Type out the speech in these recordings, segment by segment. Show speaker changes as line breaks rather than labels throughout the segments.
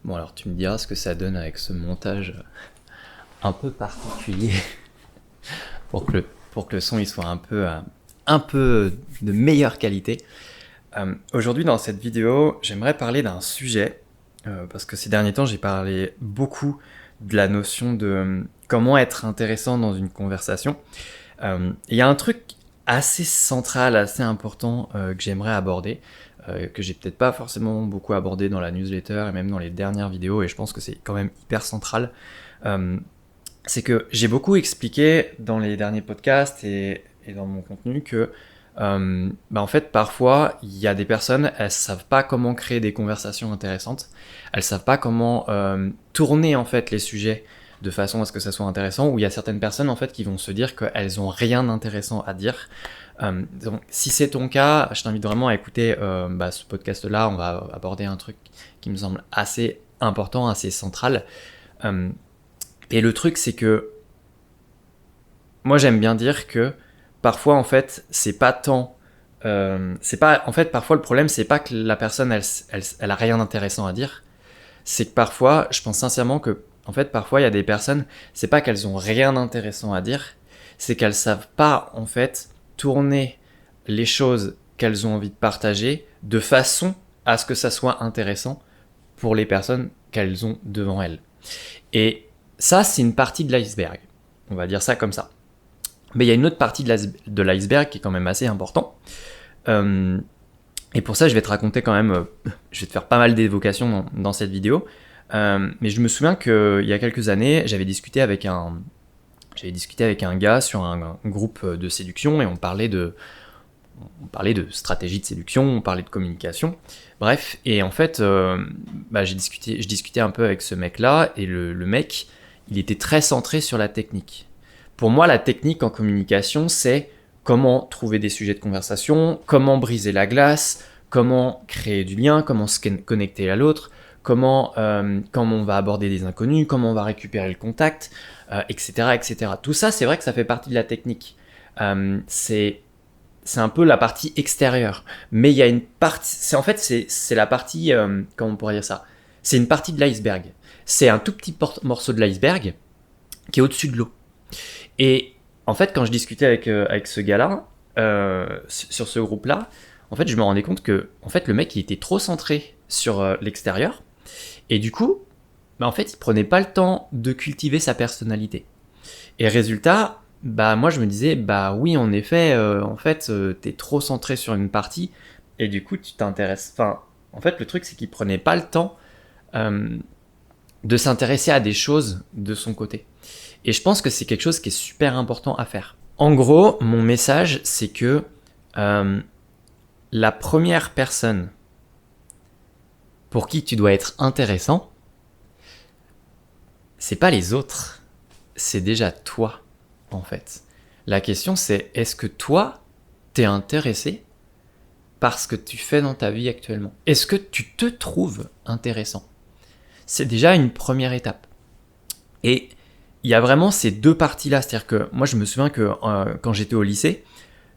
Bon, alors tu me diras ce que ça donne avec ce montage un peu particulier pour que le son il soit un peu de meilleure qualité. Aujourd'hui, dans cette vidéo, j'aimerais parler d'un sujet, parce que ces derniers temps, j'ai parlé beaucoup de la notion de comment être intéressant dans une conversation. Il y a un truc assez central, assez important que j'aimerais aborder, que j'ai peut-être pas forcément beaucoup abordé dans la newsletter et même dans les dernières vidéos, et je pense que c'est quand même hyper central. Euh, c'est que j'ai beaucoup expliqué dans les derniers podcasts et dans mon contenu que en fait parfois il y a des personnes, elles savent pas comment créer des conversations intéressantes, elles savent pas comment tourner en fait les sujets de façon à ce que ça soit intéressant, ou il y a certaines personnes en fait qui vont se dire qu'elles ont rien d'intéressant à dire. Donc, si c'est ton cas, je t'invite vraiment à écouter ce podcast-là. On va aborder un truc qui me semble assez important, assez central. Et le truc, c'est que moi, j'aime bien dire que parfois, en fait, c'est pas tant. C'est pas. En fait, parfois, le problème, c'est pas que la personne, elle a rien d'intéressant à dire. C'est que parfois, je pense sincèrement que, en fait, parfois, il y a des personnes, c'est pas qu'elles ont rien d'intéressant à dire, c'est qu'elles savent pas, en fait, tourner les choses qu'elles ont envie de partager de façon à ce que ça soit intéressant pour les personnes qu'elles ont devant elles. Et ça, c'est une partie de l'iceberg. On va dire ça comme ça. Mais il y a une autre partie de l'iceberg qui est quand même assez important. Et pour ça, je vais te raconter quand même, je vais te faire pas mal d'évocations dans cette vidéo. Mais je me souviens qu'il y a quelques années, j'avais discuté avec un gars sur un groupe de séduction, et on parlait de stratégie de séduction, on parlait de communication, bref. Et en fait, je discutais un peu avec ce mec-là, et le mec, il était très centré sur la technique. Pour moi, la technique en communication, c'est comment trouver des sujets de conversation, comment briser la glace, comment créer du lien, comment se connecter à l'autre, comment on va aborder des inconnus, comment on va récupérer le contact, etc., etc. Tout ça, c'est vrai que ça fait partie de la technique. C'est un peu la partie extérieure. Mais il y a une partie... c'est la partie... comment on pourrait dire ça? C'est une partie de l'iceberg. C'est un tout petit morceau de l'iceberg qui est au-dessus de l'eau. Et en fait, quand je discutais avec ce gars-là, sur ce groupe-là, en fait, je me rendais compte que en fait, le mec, il était trop centré sur l'extérieur. Et du coup, en fait, il prenait pas le temps de cultiver sa personnalité. Et résultat, moi, je me disais, oui, en effet, t'es trop centré sur une partie. Et du coup, tu t'intéresses... Enfin, en fait, le truc, c'est qu'il prenait pas le temps de s'intéresser à des choses de son côté. Et je pense que c'est quelque chose qui est super important à faire. En gros, mon message, c'est que la première personne pour qui tu dois être intéressant, c'est pas les autres, c'est déjà toi, en fait. La question, c'est est-ce que toi, t'es intéressé par ce que tu fais dans ta vie actuellement? Est-ce que tu te trouves intéressant? C'est déjà une première étape. Et il y a vraiment ces deux parties-là. C'est-à-dire que moi, je me souviens que quand j'étais au lycée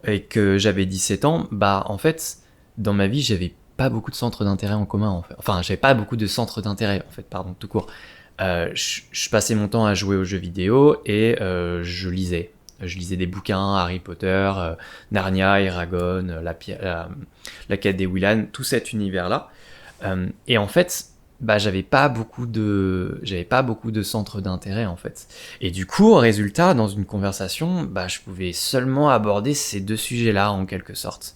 et que j'avais 17 ans, en fait, dans ma vie, j'avais pas beaucoup de centres d'intérêt en commun. En fait. Enfin, j'avais pas beaucoup de centres d'intérêt, en fait, pardon, tout court. Je passais mon temps à jouer aux jeux vidéo et je lisais. Je lisais des bouquins, Harry Potter, Narnia, Eragon, la quête des Willan, tout cet univers-là. Et en fait, j'avais pas beaucoup de centres d'intérêt en fait. Et du coup, résultat, dans une conversation, je pouvais seulement aborder ces deux sujets-là en quelque sorte.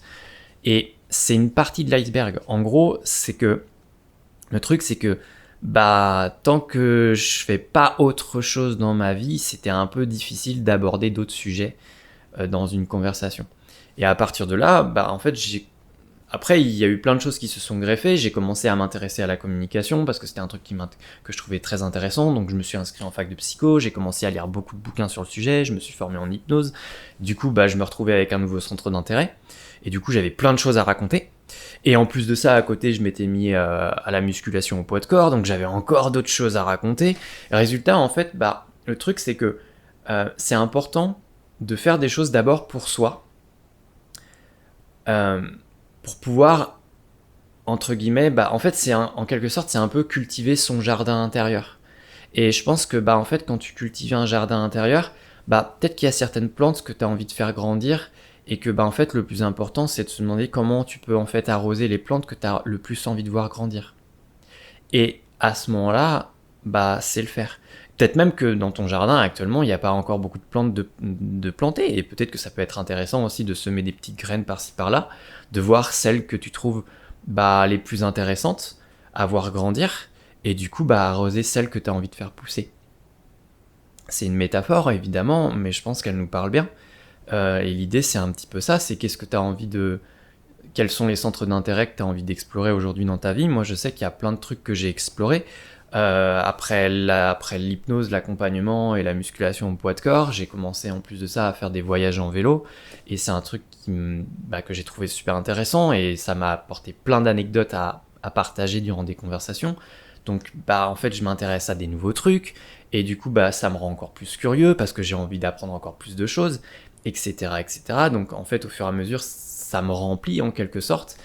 Et c'est une partie de l'iceberg. En gros, c'est que le truc, c'est que tant que je fais pas autre chose dans ma vie, c'était un peu difficile d'aborder d'autres sujets dans une conversation. Et à partir de là, en fait, après, il y a eu plein de choses qui se sont greffées. J'ai commencé à m'intéresser à la communication parce que c'était un truc que je trouvais très intéressant. Donc, je me suis inscrit en fac de psycho. J'ai commencé à lire beaucoup de bouquins sur le sujet. Je me suis formé en hypnose. Du coup, je me retrouvais avec un nouveau centre d'intérêt. Et du coup, j'avais plein de choses à raconter. Et en plus de ça, à côté, je m'étais mis à la musculation au poids de corps. Donc, j'avais encore d'autres choses à raconter. Et résultat, en fait, le truc, c'est que c'est important de faire des choses d'abord pour soi. Pour pouvoir entre guillemets, bah en fait en quelque sorte c'est un peu cultiver son jardin intérieur. Et je pense que bah en fait quand tu cultives un jardin intérieur, bah peut-être qu'il y a certaines plantes que tu as envie de faire grandir et que bah en fait le plus important c'est de se demander comment tu peux en fait arroser les plantes que tu as le plus envie de voir grandir. Et à ce moment-là, bah c'est le faire. Peut-être même que dans ton jardin actuellement, il n'y a pas encore beaucoup de plantes de planter, et peut-être que ça peut être intéressant aussi de semer des petites graines par-ci par-là, de voir celles que tu trouves bah, les plus intéressantes à voir grandir, et du coup bah, arroser celles que tu as envie de faire pousser. C'est une métaphore évidemment, mais je pense qu'elle nous parle bien. Et l'idée c'est un petit peu ça, c'est qu'est-ce que tu as envie de... Quels sont les centres d'intérêt que tu as envie d'explorer aujourd'hui dans ta vie. Moi je sais qu'il y a plein de trucs que j'ai explorés. Après l'hypnose, l'accompagnement et la musculation au poids de corps, j'ai commencé en plus de ça à faire des voyages en vélo, et c'est un truc que j'ai trouvé super intéressant, et ça m'a apporté plein d'anecdotes à partager durant des conversations. Donc bah en fait je m'intéresse à des nouveaux trucs, et du coup bah ça me rend encore plus curieux parce que j'ai envie d'apprendre encore plus de choses, etc., etc. Donc en fait au fur et à mesure ça me remplit en quelque sorte.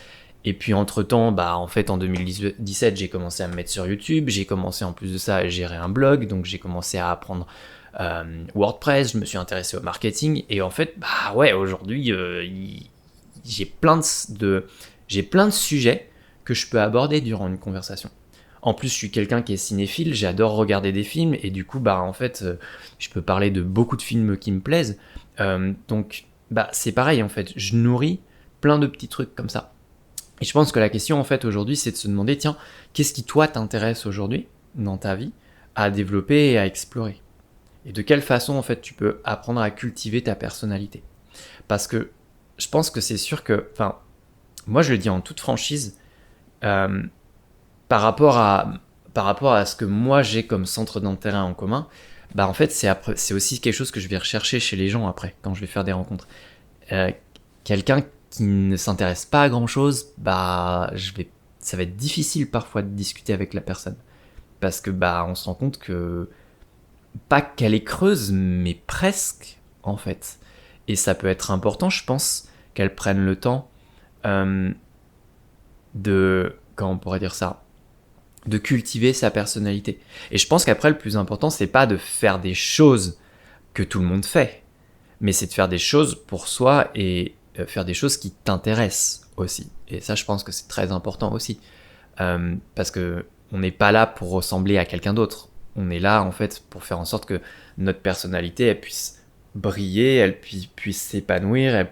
Et puis entre-temps, bah en fait en 2017, j'ai commencé à me mettre sur YouTube, j'ai commencé en plus de ça à gérer un blog, donc j'ai commencé à apprendre WordPress, je me suis intéressé au marketing, et en fait, bah ouais, aujourd'hui, j'ai j'ai plein de sujets que je peux aborder durant une conversation. En plus, je suis quelqu'un qui est cinéphile, j'adore regarder des films, et du coup, bah en fait, je peux parler de beaucoup de films qui me plaisent. Donc, bah c'est pareil en fait, je nourris plein de petits trucs comme ça. Et je pense que la question en fait aujourd'hui c'est de se demander, tiens, qu'est-ce qui toi t'intéresse aujourd'hui dans ta vie à développer et à explorer, et de quelle façon en fait tu peux apprendre à cultiver ta personnalité. Parce que je pense que c'est sûr que, enfin, moi je le dis en toute franchise, euh, par rapport à ce que moi j'ai comme centre d'intérêt en commun, bah en fait c'est aussi quelque chose que je vais rechercher chez les gens après quand je vais faire des rencontres. Euh, Quelqu'un qui ne s'intéresse pas à grand chose, bah ça va être difficile parfois de discuter avec la personne, parce que bah on se rend compte que pas qu'elle est creuse, mais presque en fait. Et ça peut être important, je pense, qu'elle prenne le temps euh, de, comment on pourrait dire ça, de cultiver sa personnalité. Et je pense qu'après le plus important c'est pas de faire des choses que tout le monde fait, mais c'est de faire des choses pour soi, et faire des choses qui t'intéressent aussi. Et ça, je pense que c'est très important aussi. Parce que on n'est pas là pour ressembler à quelqu'un d'autre. On est là, en fait, pour faire en sorte que notre personnalité, elle puisse briller, elle puisse s'épanouir,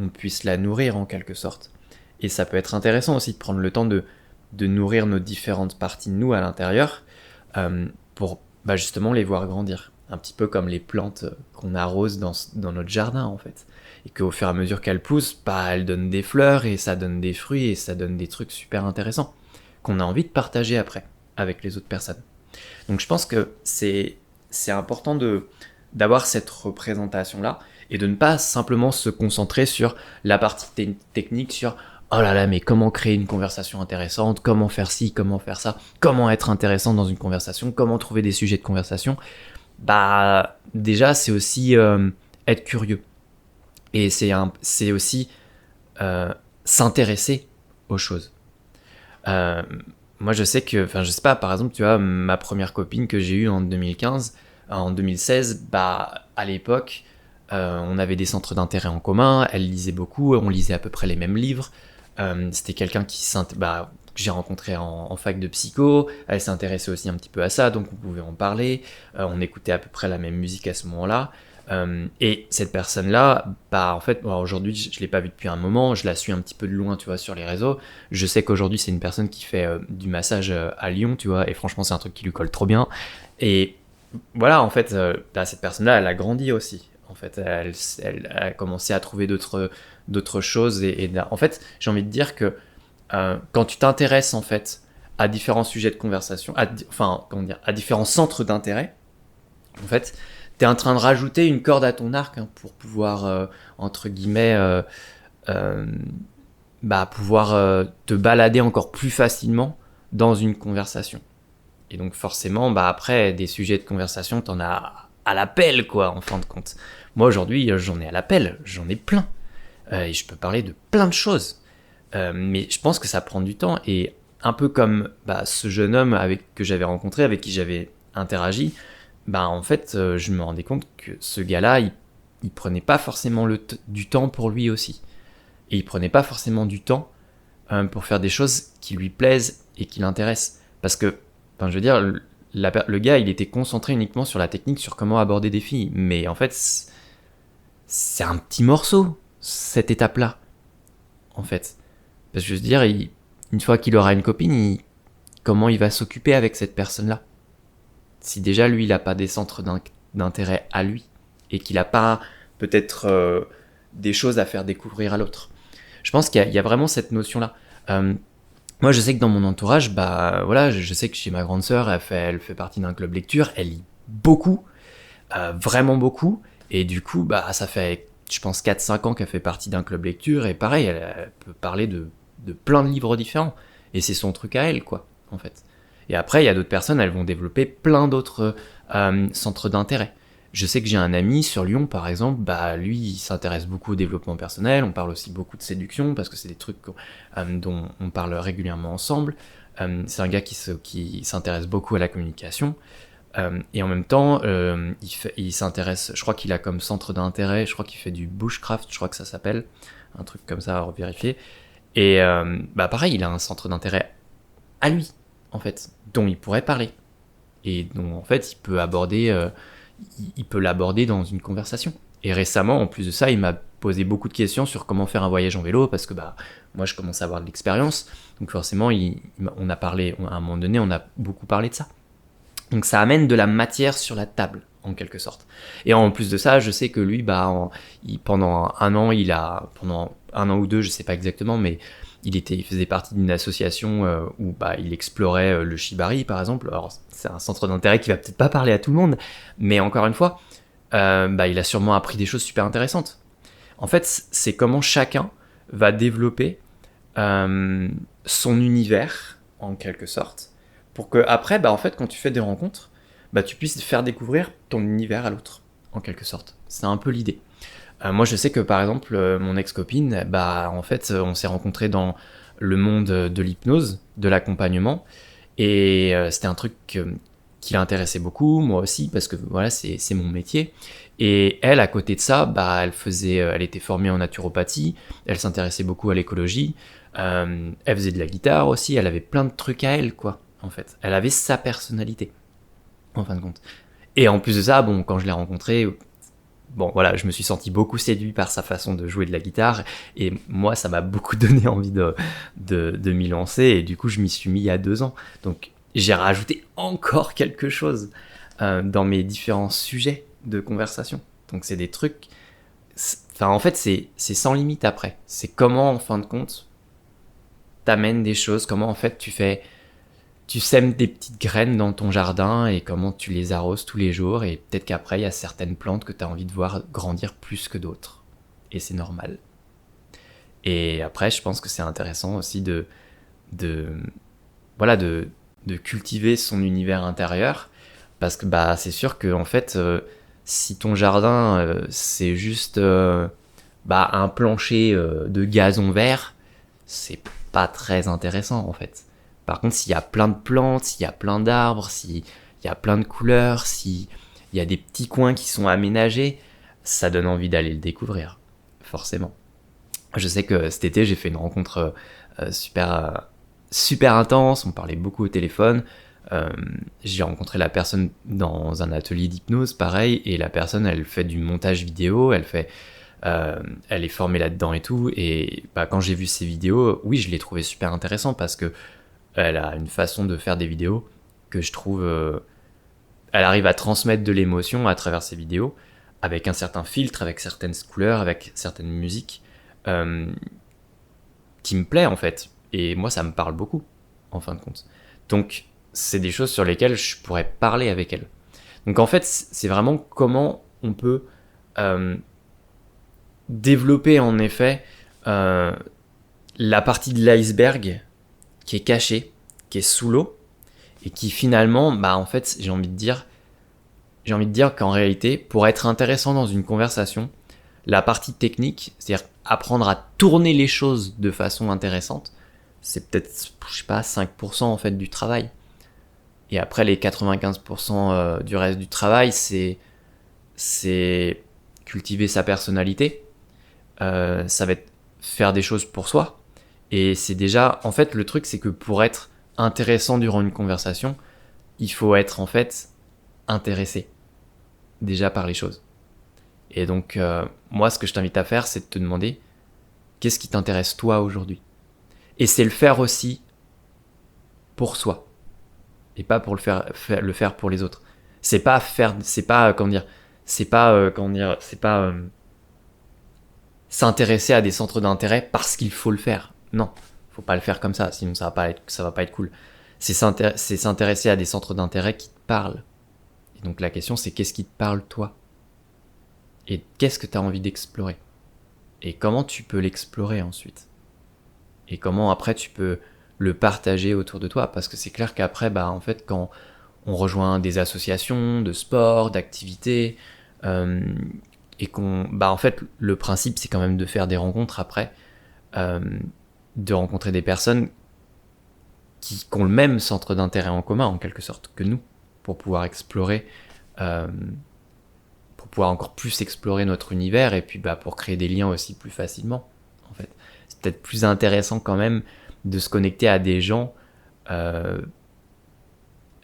on puisse la nourrir en quelque sorte. Et ça peut être intéressant aussi de prendre le temps de nourrir nos différentes parties de nous à l'intérieur, pour bah, justement les voir grandir. Un petit peu comme les plantes qu'on arrose dans notre jardin en fait. Et qu'au fur et à mesure qu'elles poussent, bah, elles donnent des fleurs, et ça donne des fruits, et ça donne des trucs super intéressants qu'on a envie de partager après avec les autres personnes. Donc je pense que c'est important d'avoir cette représentation-là, et de ne pas simplement se concentrer sur la partie technique, sur oh là là, mais comment créer une conversation intéressante, comment faire ci, comment faire ça, comment être intéressant dans une conversation, comment trouver des sujets de conversation. Bah déjà c'est aussi être curieux, et c'est aussi s'intéresser aux choses. Moi je sais que, enfin je sais pas, par exemple tu vois, ma première copine que j'ai eue en 2015, en 2016, bah à l'époque on avait des centres d'intérêt en commun, elle lisait beaucoup, on lisait à peu près les mêmes livres. C'était quelqu'un que j'ai rencontré en fac de psycho, elle s'intéressait aussi un petit peu à ça, donc on pouvait en parler, on écoutait à peu près la même musique à ce moment-là. Et cette personne-là, bah en fait, bon, aujourd'hui je l'ai pas vue depuis un moment, je la suis un petit peu de loin, tu vois, sur les réseaux. Je sais qu'aujourd'hui c'est une personne qui fait du massage à Lyon, tu vois, et franchement c'est un truc qui lui colle trop bien. Et voilà, en fait, bah, cette personne-là, elle a grandi aussi. En fait, elle a commencé à trouver d'autres choses, en fait, j'ai envie de dire que quand tu t'intéresses en fait à différents sujets de conversation, enfin, comment dire, à différents centres d'intérêt, en fait, t'es en train de rajouter une corde à ton arc, hein, pour pouvoir, entre guillemets, bah, pouvoir te balader encore plus facilement dans une conversation. Et donc forcément, bah après, des sujets de conversation, t'en as à l'appel, quoi, en fin de compte. Moi, aujourd'hui, j'en ai à l'appel, j'en ai plein. Et je peux parler de plein de choses. Mais je pense que ça prend du temps. Et un peu comme ce jeune homme que j'avais rencontré, avec qui j'avais interagi, en fait, je me rendais compte que ce gars-là, il prenait pas forcément du temps pour lui aussi. Et il prenait pas forcément du temps pour faire des choses qui lui plaisent et qui l'intéressent. Parce que, je veux dire, le gars, il était concentré uniquement sur la technique, sur comment aborder des filles. Mais en fait, c'est un petit morceau, cette étape-là, en fait. Parce que je veux dire, une fois qu'il aura une copine, comment il va s'occuper avec cette personne-là? Si déjà, lui, il n'a pas des centres d'intérêt à lui, et qu'il n'a pas peut-être des choses à faire découvrir à l'autre. Je pense qu'il y a vraiment cette notion-là. Moi, je sais que dans mon entourage, voilà, je sais que chez ma grande sœur, elle fait partie d'un club lecture, elle lit beaucoup, vraiment beaucoup, et du coup, ça fait, je pense, 4-5 ans qu'elle fait partie d'un club lecture, et pareil, elle peut parler de plein de livres différents, et c'est son truc à elle, quoi, en fait. Et après, il y a d'autres personnes, elles vont développer plein d'autres centres d'intérêt. Je sais que j'ai un ami sur Lyon, par exemple, lui, il s'intéresse beaucoup au développement personnel, on parle aussi beaucoup de séduction, parce que c'est des trucs dont on parle régulièrement ensemble. C'est un gars qui s'intéresse beaucoup à la communication, et en même temps, il s'intéresse, je crois qu'il a comme centre d'intérêt, je crois qu'il fait du bushcraft, je crois que ça s'appelle, un truc comme ça à revérifier. Et pareil, il a un centre d'intérêt à lui, en fait, dont il pourrait parler, et dont, en fait, il peut l'aborder dans une conversation. Et récemment, en plus de ça, il m'a posé beaucoup de questions sur comment faire un voyage en vélo, parce que moi, je commence à avoir de l'expérience. Donc forcément, on a parlé, à un moment donné, on a beaucoup parlé de ça. Donc ça amène de la matière sur la table, en quelque sorte. Et en plus de ça, je sais que lui, pendant un an ou deux, je sais pas exactement, mais il faisait partie d'une association où il explorait le shibari, par exemple. Alors, c'est un centre d'intérêt qui va peut-être pas parler à tout le monde, mais encore une fois, il a sûrement appris des choses super intéressantes. En fait, c'est comment chacun va développer son univers, en quelque sorte, pour que après, en fait, quand tu fais des rencontres, tu puisses faire découvrir ton univers à l'autre, en quelque sorte. C'est un peu l'idée. Moi, je sais que, par exemple, mon ex-copine, en fait, on s'est rencontrés dans le monde de l'hypnose, de l'accompagnement, et c'était un truc qui l'intéressait beaucoup, moi aussi, parce que voilà, c'est mon métier. Et elle, à côté de ça, elle était formée en naturopathie, elle s'intéressait beaucoup à l'écologie, elle faisait de la guitare aussi, elle avait plein de trucs à elle, quoi, en fait. Elle avait sa personnalité, en fin de compte. Et en plus de ça, quand je l'ai rencontrée, voilà, je me suis senti beaucoup séduit par sa façon de jouer de la guitare, et moi, ça m'a beaucoup donné envie de m'y lancer, et du coup, je m'y suis mis il y a 2 ans. Donc, j'ai rajouté encore quelque chose dans mes différents sujets de conversation. Donc, c'est des trucs... en fait, c'est sans limite après. C'est comment, en fin de compte, t'amènes des choses, comment, en fait, tu sèmes des petites graines dans ton jardin et comment tu les arroses tous les jours, et peut-être qu'après il y a certaines plantes que tu as envie de voir grandir plus que d'autres, et c'est normal. Et après, je pense que c'est intéressant aussi de cultiver son univers intérieur, parce que c'est sûr que en fait, si ton jardin c'est juste un plancher de gazon vert, c'est pas très intéressant en fait. Par contre, s'il y a plein de plantes, s'il y a plein d'arbres, s'il y a plein de couleurs, s'il y a des petits coins qui sont aménagés, ça donne envie d'aller le découvrir, forcément. Je sais que cet été, j'ai fait une rencontre super intense, on parlait beaucoup au téléphone. J'ai rencontré la personne dans un atelier d'hypnose, pareil, et la personne, elle fait du montage vidéo, elle est formée là-dedans et tout, et quand j'ai vu ses vidéos, oui, je l'ai trouvé super intéressant, parce que elle a une façon de faire des vidéos que je trouve... elle arrive à transmettre de l'émotion à travers ses vidéos, avec un certain filtre, avec certaines couleurs, avec certaines musiques, qui me plaît en fait. Et moi, ça me parle beaucoup, en fin de compte. Donc, c'est des choses sur lesquelles je pourrais parler avec elle. Donc en fait, c'est vraiment comment on peut développer en effet la partie de l'iceberg qui est caché, qui est sous l'eau, et qui finalement, en fait, j'ai envie de dire qu'en réalité, pour être intéressant dans une conversation, la partie technique, c'est-à-dire apprendre à tourner les choses de façon intéressante, c'est peut-être, je sais pas, 5% en fait du travail. Et après, les 95% du reste du travail, c'est cultiver sa personnalité. Ça va être faire des choses pour soi. Et c'est déjà, en fait, le truc, c'est que pour être intéressant durant une conversation, il faut être en fait intéressé déjà par les choses. Et donc, moi, ce que je t'invite à faire, c'est de te demander qu'est-ce qui t'intéresse toi aujourd'hui. Et c'est le faire aussi pour soi. Et pas pour le faire pour les autres. C'est pas s'intéresser à des centres d'intérêt parce qu'il faut le faire. Non, faut pas le faire comme ça, sinon ça va pas être cool. C'est s'intéresser à des centres d'intérêt qui te parlent. Et donc la question, c'est qu'est-ce qui te parle toi? Et qu'est-ce que tu as envie d'explorer? Et comment tu peux l'explorer ensuite? Et comment après tu peux le partager autour de toi? Parce que c'est clair qu'après, en fait, quand on rejoint des associations de sport, d'activités, et en fait, le principe, c'est quand même de faire des rencontres après, de rencontrer des personnes qui ont le même centre d'intérêt en commun, en quelque sorte, que nous, pour pouvoir explorer, pour pouvoir encore plus explorer notre univers, et puis pour créer des liens aussi plus facilement, en fait. C'est peut-être plus intéressant quand même de se connecter à des gens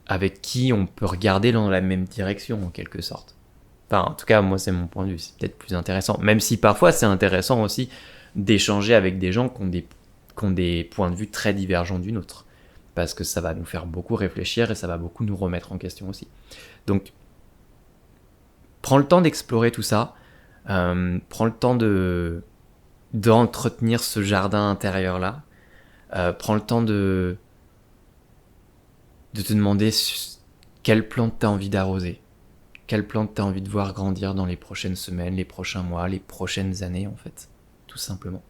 avec qui on peut regarder dans la même direction, en quelque sorte. Enfin, en tout cas, moi, c'est mon point de vue. C'est peut-être plus intéressant. Même si parfois, c'est intéressant aussi d'échanger avec des gens qui ont des points de vue très divergents du nôtre. Parce que ça va nous faire beaucoup réfléchir et ça va beaucoup nous remettre en question aussi. Donc, prends le temps d'explorer tout ça. Prends le temps d'entretenir ce jardin intérieur-là. Prends le temps de te demander quelle plante tu as envie d'arroser. Quelle plante tu as envie de voir grandir dans les prochaines semaines, les prochains mois, les prochaines années, en fait. Tout simplement.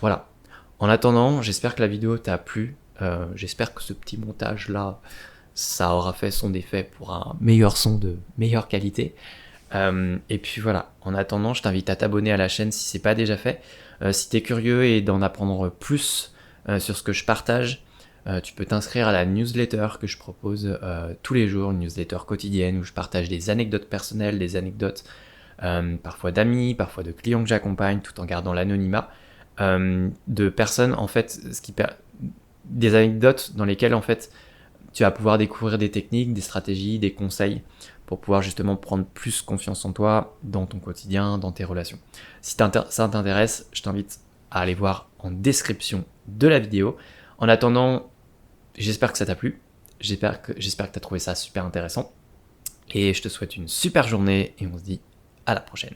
Voilà. En attendant, j'espère que la vidéo t'a plu. J'espère que ce petit montage-là, ça aura fait son effet pour un meilleur son de meilleure qualité. Et puis voilà. En attendant, je t'invite à t'abonner à la chaîne si c'est pas déjà fait. Si t'es curieux et d'en apprendre plus sur ce que je partage, tu peux t'inscrire à la newsletter que je propose tous les jours, une newsletter quotidienne où je partage des anecdotes personnelles, des anecdotes parfois d'amis, parfois de clients que j'accompagne, tout en gardant l'anonymat, de personnes en fait, des anecdotes dans lesquelles en fait tu vas pouvoir découvrir des techniques, des stratégies, des conseils pour pouvoir justement prendre plus confiance en toi dans ton quotidien, dans tes relations. Si ça t'intéresse, je t'invite à aller voir en description de la vidéo. En attendant, j'espère que ça t'a plu, j'espère que tu as trouvé ça super intéressant, et je te souhaite une super journée, et on se dit à la prochaine.